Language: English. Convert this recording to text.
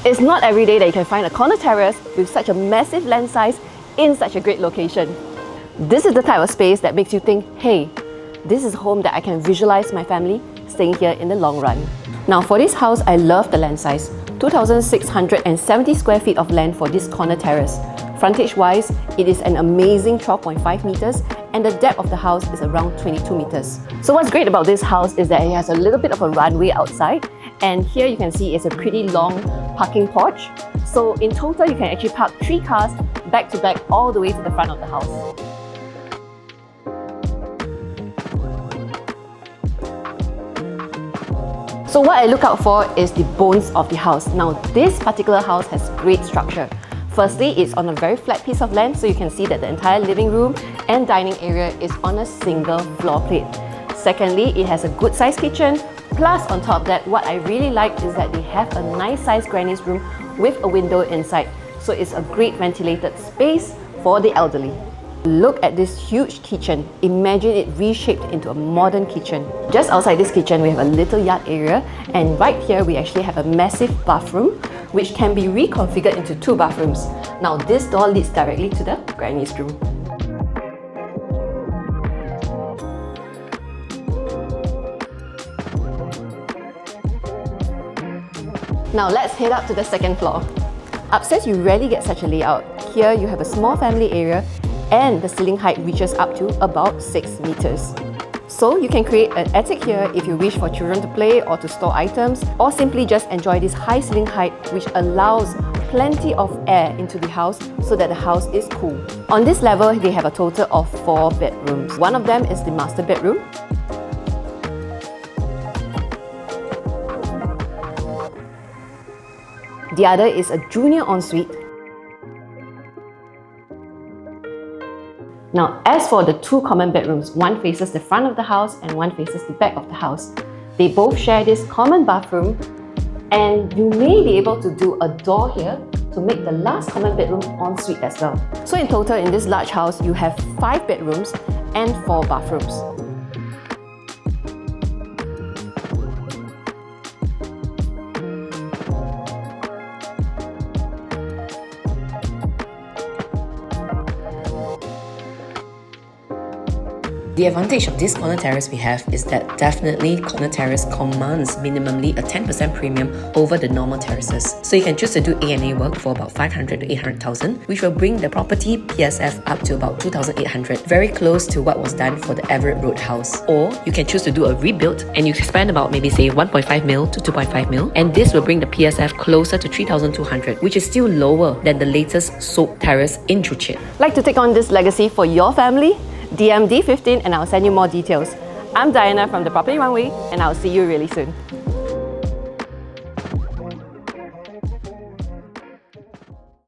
It's not every day that you can find a corner terrace with such a massive land size in such a great location. This is the type of space that makes you think, hey, this is a home that I can visualize my family staying here in the long run. Now for this house, I love the land size. 2,670 square feet of land for this corner terrace. Frontage wise, it is an amazing 12.5 meters and the depth of the house is around 22 meters. So what's great about this house is that it has a little bit of a runway outside, and here you can see it's a pretty long parking porch. So in total, you can actually park 3 cars back to back all the way to the front of the house. So what I look out for is the bones of the house. Now this particular house has great structure. Firstly, it's on a very flat piece of land, so you can see that the entire living room and dining area is on a single floor plate. Secondly, it has a good sized kitchen. Plus, on top of that, what I really like is that they have a nice sized granny's room with a window inside. So it's a great ventilated space for the elderly. Look at this huge kitchen. Imagine it reshaped into a modern kitchen. Just outside this kitchen, we have a little yard area, and right here we actually have a massive bathroom which can be reconfigured into 2 bathrooms. Now this door leads directly to the granny's room. Now let's head up to the second floor. Upstairs you rarely get such a layout. Here you have a small family area and the ceiling height reaches up to about 6 meters. So you can create an attic here if you wish for children to play or to store items, or simply just enjoy this high ceiling height which allows plenty of air into the house so that the house is cool. On this level, they have a total of 4 bedrooms. One of them is the master bedroom. The other is a junior ensuite. Now, as for the 2 common bedrooms, one faces the front of the house and one faces the back of the house. They both share this common bathroom, and you may be able to do a door here to make the last common bedroom ensuite as well. So in total, in this large house, you have 5 bedrooms and 4 bathrooms. The advantage of this corner terrace we have is that definitely corner terrace commands minimally a 10% premium over the normal terraces. So you can choose to do A&A work for about 500 to 800,000, which will bring the property PSF up to about 2,800, very close to what was done for the Everett Road house. Or you can choose to do a rebuild and you spend about maybe say 1.5 mil to 2.5 mil, and this will bring the PSF closer to 3,200, which is still lower than the latest sold terrace in Joo Chiat. Like to take on this legacy for your family? DM D15 and I'll send you more details. I'm Diana from the Property Runway, and I'll see you really soon.